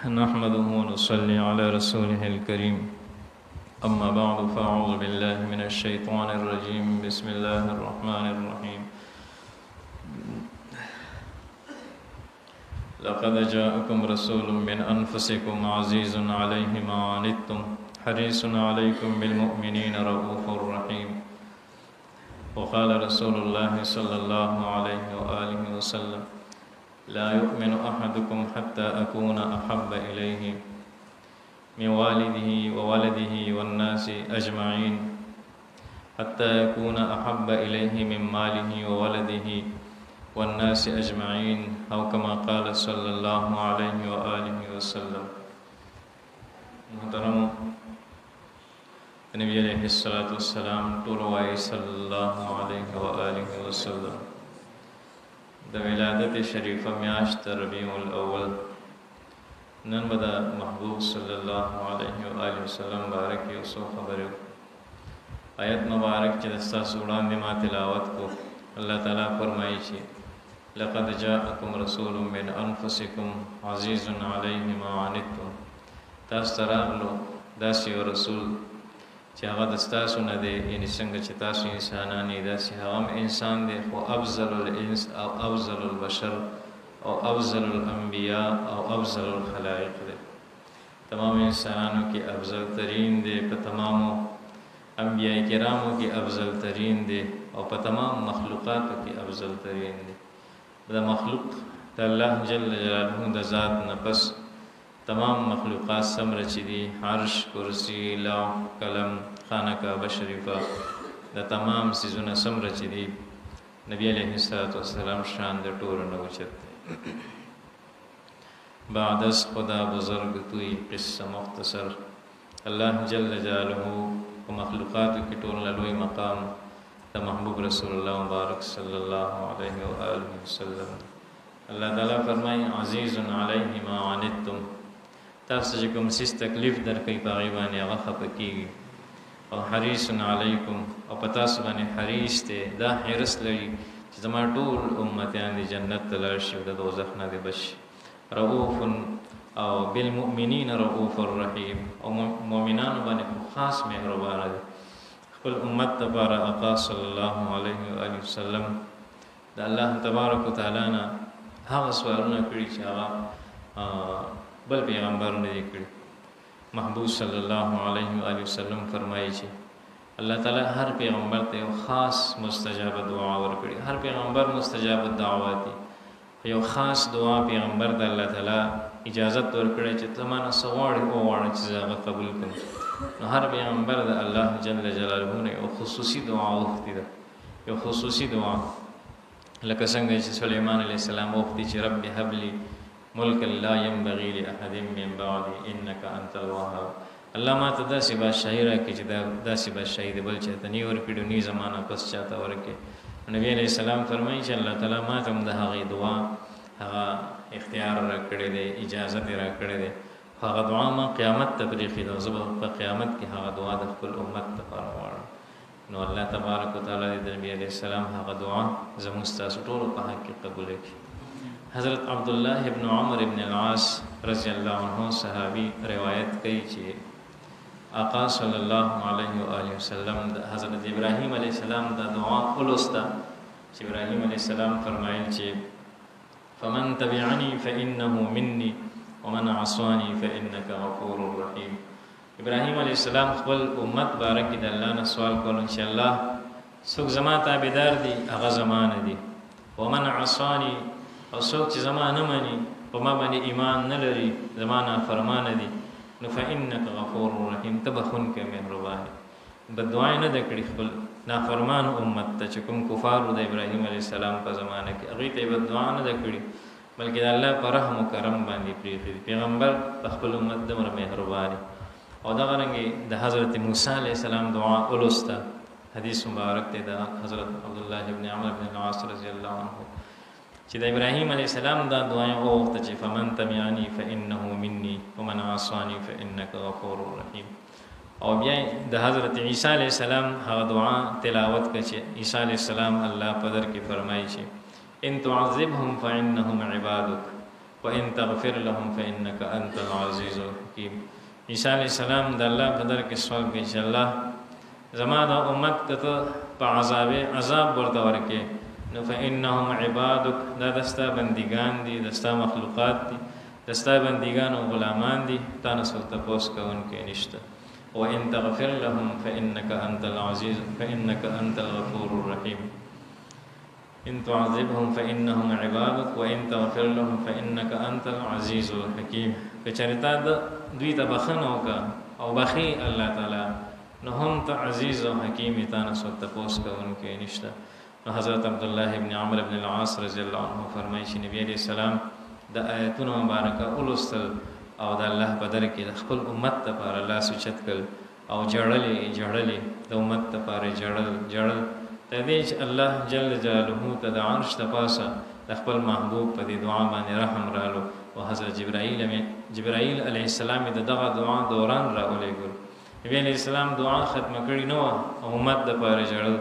نحمده ونصلي على رسوله الكريم أما بعد فأعوذ بالله من الشيطان الرجيم بسم الله الرحمن الرحيم لقد جاءكم رسول من أنفسكم عزيز عليه ما عنتم حريص عليكم بالمؤمنين رؤوف رحيم وقال رسول الله صلى الله عليه وآله وسلم لا يؤمن أحدكم حتى أكون أحب إليه من والده وولده والناس أجمعين حتى يكون أحب إليه من ماله وولده والناس أجمعين أو كما قال صلى الله عليه وآله وسلم. محترم نبی علیہ السلام طولوائی صلی اللہ علیہ وآلہ وسلم د ولادت شریفه میاشت ربیع الاول نن به د محبوب صلی الله علیه و آله وسلم بارک یو څو خبرې آیت مبارک چې ستاسو وړاندې ما تلاوت کو الله تعالی فرمایي چې لقد جاءکم رسول من انفسکم عزیز علیه ما عنتم تاسو ته راغلو داسې یو رسول چې هغه د ستاسو نه دی یعنې څنګه چې تاسو انسانان یې داسې هغه هم انسان دی خو افضل الانس او افضل البشر او افضل الانبیاء او افضل الخلائق دی تمام انسانانو کې افضل ترین دی په تمامو انبیاء کرامو کې افضل ترین دی او په تمام مخلوقاتو کې افضل ترین دی د مخلوق د الله جل جلاله د ذات نه پس تمام مخلوقات سمره چې دي عرش کرسی لوح قلم خانه کعبه شریفه د تمام څیزونه سمره چې دي نبی علیه السلام شان د ټولو نه اوچت دی بعد از خدا بزرگ توی قصه مختصر الله جل جلاله په مخلوقاتو کې ټول لوی مقام د محبوب رسول الله مبارک صلی الله علیه و آله وسلم الله تعالی فرمایي عزیز علیه ما عنتم تاسو چې کوم څه تکلیف درکې په هغې باندې هغه خفه کېږي او حریص علیکم او په تاسو باندې حریص دی دا حرص لري چې زما ټول امتیان دي جنت ته لاړ شي او د دوزخ نه دي بچ شي رؤوف او بالمؤمنین رؤوف الرحیم او مؤمنانو باندې خاص مهربانه دی خپل امت لپاره آقا صلی الله علیه و آله وسلم د الله تبارک وتعالی نه هغه سوالونه کړي چې هغه بل پیغمبر نه دی کړی محبوب صلی الله علیه و آله وسلم فرمایي چې الله تعالی هر پیغمبر ته یو خاص مستجاب دعا ورکړي هر پیغمبر مستجاب دعوات دي یو خاص دعا پیغمبر د الله تعالی اجازه ورکړي چې تمانه سوال او وړ چې هغه قبول کړي نو هر پیغمبر د الله جل جلاله نه یو خصوصي دعا وکړي یو خصوصي دعا لکه څنګه چې سليمان علیه السلام وکړي چې رب هب لي ملک لا ينبغي لاحد من بعدي انك انت الوهاب الله ما ته داسې بادشاهي راکړي چې داسې بادشاهي د بل چاته نه ورکړي نی زمانہ پس چاته ورکړي نبی علیہ السلام فرمایي چې الله تعالی ما ته د هغې دعا هغه اختیار راکړی دی اجازه یې راکړی دی هغه دعا ما قیامت ته پرېښې ده زه به په قیامت کې هغه دعا د خپل امت لپاره غواړم نو الله تبارک وتعالی د نبی علیہ السلام هغه دعا زموږ ستاسو ټولو په حق کې قبوله کړي حضرت عبدالله ابن عمر ابن العاص رضی الله عنه صحابی روایت کوي چې آقا صلی الله علیه و آله وسلم حضرت ابراهیم علیه السلام د دعا ولسته چې ابراهیم علیه السلام فرمایل چې فمن تبعني فانه مني ومن عصاني فانك غفور رحیم ابراهیم علیه السلام خپل امت بارک د الله نه سوال کول ان شاء الله څوک زما تابعدار دي هغه زمانه دي ومن عصاني او څوک چې زما نه مني په ما باندې ایمان نه لري زما نافرمانه دي نو فإنک غفور رحیم ته بخونکی مهربان بددعا نه ده کړې خپل نافرمان امت ته چې کوم کفارو د ابراهیم علیه السلام په زمانه کې هغې ته یې بددعا نه ده کړې بلکې د الله په رحم و کرم باندې پرېښې دي پیغمبر په خپل امت دومره مهربان او دغه رنګې د حضرت موسی علیه السلام دعا ولوسته حدیث مبارک دی د حضرت عبدالله ابن عمر بن العاص رضی الله عنه چې د ابراهیم علیه السلام دا دعا یې وغوښته چې فمن تبعني فانه مني ومن عصاني فانك غفور رحیم او بیا د حضرت عیسی علیه السلام هغه دعا تلاوت کړه چې عیسی علیه السلام الله په در کې فرمایي چې ان تعذبهم فانهم عبادك وإن تغفر لهم فإنك أنت العزيز الحكيم. عیسی علیہ السلام د الله په در کې سوال کوي چې الله زما د امت کته په عذاب ورته ورکې نو فإنهم عبادك، دا دستا بندگان دي، دستا مخلوقات دي، دستا بندگان او غلامان دي، تا نه څوک تپوس کوونکی نشته. وإن تغفر لهم فإنك أنت العزيز فإنك أنت الغفور الرحيم. إن تعذبهم فإنهم عبادك وإن تغفر لهم فإنك أنت العزيز الحكيم. کچریتا دوی ته بخنه وکړه او بخي الله تعالی نو هم ته عزیز او حکیم تا نه څوک تپوس کوونکی نشته. نو حضرت عبدالله ابن عمرو ابن العاص رضی الله عنه فرمایي چې نبی علیہ السلام د آیتونو مبارکه ولوستل او د الله په در کې د خپل امت لپاره لاس اوچت کړ او جړلې د امت لپاره جړل ته دې چې الله جل جلاله ته د عرش ته پاسه د خپل محبوب په دې دعا باندې رحم رالو او حضرت جبرائیل علیه السلام دغه دعا دوران راولېږل. نبی علیہ السلام دعا ختم کړي نو او امت لپاره جړل.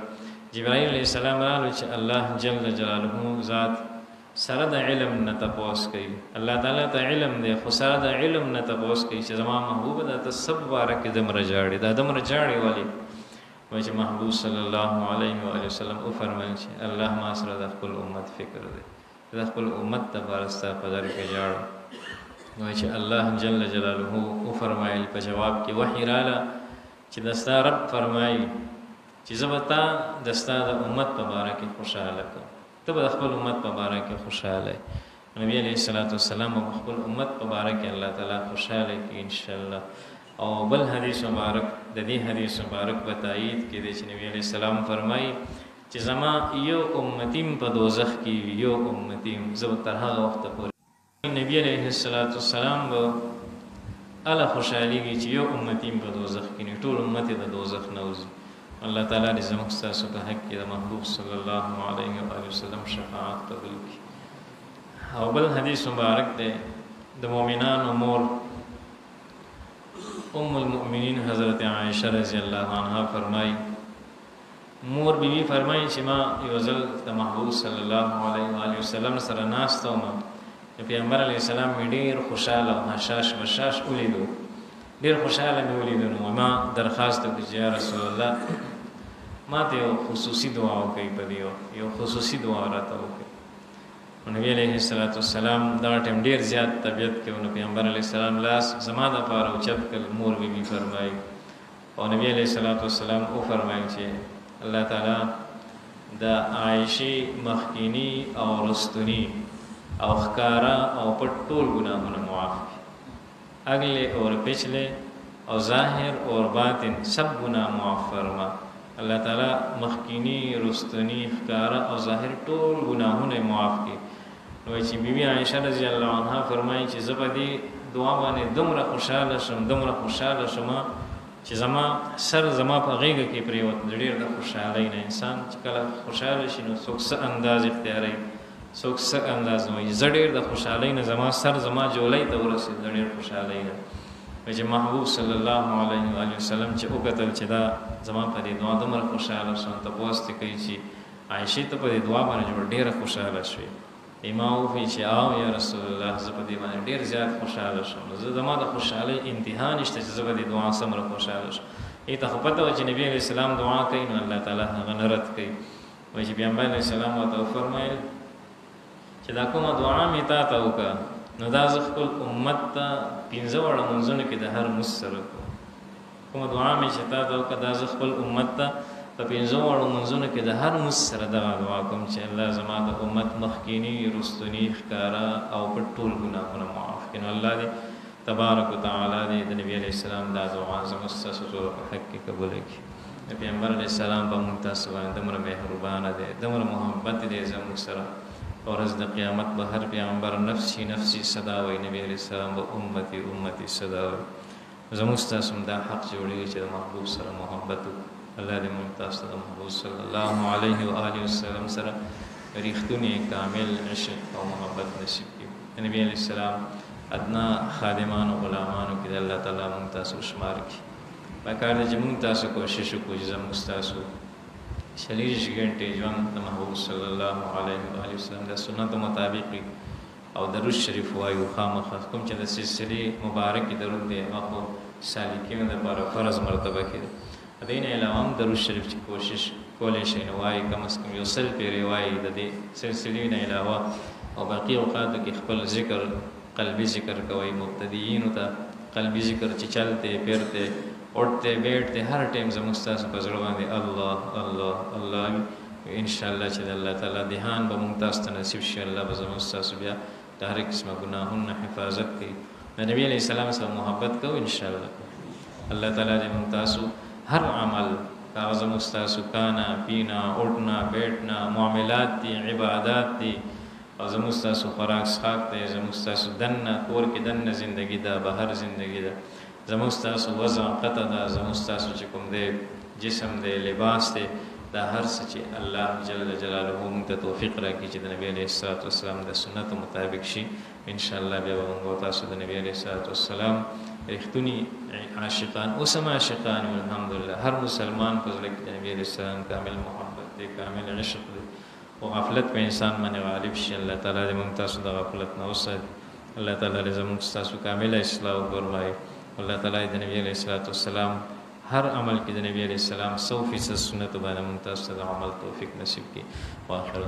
جبرائیل علیہ السلام رالو چې الله جل جلاله ذات سره د علم نه تپوس کوي. الله تعالی ته علم دی خو سره د علم نه تپوس کوي چې زما محبوب د تسب بارک دمر جاړي دا دمر جاړي والی وای چې محبوب صلی الله علیه و آله وسلم او فرمایي چې الله ما سره د خپل امت فکر دی، د خپل امت ته پرستا په در کې جاړ. وای چې الله جل جلاله او فرمایل په جواب کې وحی رااله چې دستا رب فرمایي چې زبتا دستا د امت په باره کې خوشاله کړه، ته د خپل امت په باره کې خوشاله. نبی علیہ الصلوۃ والسلام په خپل امت په باره کې الله تعالی خوشاله کی ان شاء الله. او بل حدیث مبارک د دې حدیث مبارک په تایید کې د نبی علیہ السلام فرمایي چې زما یو امتیم په دوزخ کې یو امتیم زو تر هغه وخت پورې نبی علیہ الصلوۃ والسلام به الله خوشالي کی چې یو امتیم په دوزخ کې نه ټول امت د دوزخ نه وځي. الله تعالی دې زموږ تاسو په حق کې د محبوب صلی الله علیه و آله وسلم شفاعت قبول کړي. او بل حدیث مبارک دی د مؤمنانو مور ام المؤمنین حضرت عائشہ رضی الله عنها فرمایي مور بیبي فرمایي چې ما یو ځل د محبوب صلی الله علیه و آله وسلم سره ناست وم. پیغمبر علیه السلام ډېر خوشاله او حشاش بشاش ولیدو، ډېر خوشاله مې ولیدو. نو ما درخواست وکړ چې یا رسول الله ما ته یو خصوصي دعا وکړئ، په دې یو خصوصي دعا راته وکړئ. نبی علیہ السلام دا ټیم ډیر زیات طبیعت کې نو پیغمبر علیہ السلام لاس زما د پاره اوچت کړ. مور بیبي فرمایي او نبی علیہ السلام او فرمایي چې الله تعالی د عائشې مخکینی او رستنی او خکارا او پټ ټول ګناهونه معاف کړي، اگلے اور پچھلے اور ظاہر اور باطن سب گناہ معاف فرما. اللہ تعالی مخکینی رستنی خکارا اور ظاهر ټول ګناهونه معاف کړي. نو چې بیبي عائشہ رضی الله عنها فرمایي چې زه په دې دعا باندې دومره خوشاله شم چې زما سر زما په غیږ کې پریوت. ډېر د خوشحالۍ نه انسان چې کله خوشاله شي نو څوک څه انداز اختیاروي، څوک څه انداز وایي. زه ډېر د خوشحالۍ نه زما سر زما جولۍ ته ورسېد، ډېر خوشحالۍ نه. چې محبوب صلی الله علیه و آله وسلم چې وکتل چې دا زما په دې دعا دومره خوشاله شوم، تپوس ته کوي چې عائشې ته په دې دعا باندې ډېره خوشاله شوې. ما وویل چې او یا رسول الله زه په دې باندې ډېر زیات خوشاله شوم، زه زما د خوشحالۍ انتها نشته چې زه په دې دعا څومره خوشاله شم. ته خو پته وه چې نبي علیه السلام دعا کوي نو الله تعالی هغه نه رد کوي. وایي چې پیغمبر علیه السلام ورته وفرمایل چې دا کومه دعا مې تا ته وکړه نو دا زه خپل امت ته 15 وړه منځونه کې د هر مس سره کومه دعا مې چې تا ته وکړه دا زه خپل امت ته په 15 وړو منځونه کې د هر مس سره دغه دعا کوم چې الله زما د امت مخکینی رستنی ښکارا او په ټول ګناهونه معاف کړي. الله دې تبارک وتعالى دې د نبی علیہ السلام دا دعا زموږ ستاسو په حق کې قبول کړي. پیغمبر علیہ السلام په موږ تاسو باندې دومره مهربانه دی، دومره محبت دی زموږ سره. ورځ د قیامت به هر پیغمبر نفسي نفسي صدا وایي، نبی علیہ السلام به امتی امتی صدا وایي. زموږ ستاسو دا حق جوړېږي چې د محبوب سره محبت وکړو. الله دې موږ تاسو ته محبوب صلی الله علیه و آله وسلم سره ریښتونی کامل عشق او محبت نصیب کړي. نبی علیہ السلام ادنا خادمانو غلامانو کې الله تعالی موږ تاسو شمار کړي. پکار دې چې موږ تاسو کوشش وکړو چې زموږ تاسو 40 غنټې ژوند د محبوب صلی الله علیه و آله وسلم د سنت مطابق او درود شریف وایو خامخا کوم چې د سلسله مبارک درود دی هغه سالکینو لپاره فرض مرتبه کې دین علاوه هم درود شریف چې کوشش کولای شي نو وایي کم از کم یو سل پیری وایي د دې سلسله نه علاوه او باقي اوقات کې خپل ذکر قلبي ذکر کوي مبتدیین ته قلبي ذکر چې چلته پیرته اٹھتے بیٹھتے هر ټیم زموږ تاسو په زړه باندې الله الله الله ان شاء الله چې الله تعالی دهان به مونږ تاسو ته نصیب شي الله به زموږ تاسو بیا د هر قسمه ګناهونو حفاظت کوي نبی علیہ السلام سره محبت کو ان شاء الله الله تعالی دې مونږ تاسو هر عمل کاغذ مستاسو کانا پینا اٹھنا بیٹھنا معاملات دي عبادات دي او زموږ تاسو خوراک څښاک دی زموږ تاسو دنه کور کې دنه زندگی ده بهر زندگی ده زموږ تاسو وضع قطع ده زموږ تاسو چې کوم دی جسم دی لباس دی دا هر څه چې الله جل جلاله موږ ته توفیق راکړي چې د نبی علیه الصلاۃ والسلام د سنت مطابق شي ان شاء الله بیا به موږ تاسو د نبی علیه الصلاۃ والسلام رښتونی عاشقان او سم عاشقان الحمدلله هر مسلمان په ځل کې د نبی علیه السلام کامل محبت دی کامل عشق دی او غفلت په انسان باندې غالب شي الله تعالی دې موږ تاسو د غفلت نه وساتي الله تعالی دې زموږ تاسو کامل اصلاح وکړي الله تعالی د نبی علیه الصلاۃ والسلام هر عمل کې د نبی علیہ السلام 100% سنت باندې ممتاز عمل توفیق نصیب کړي واخر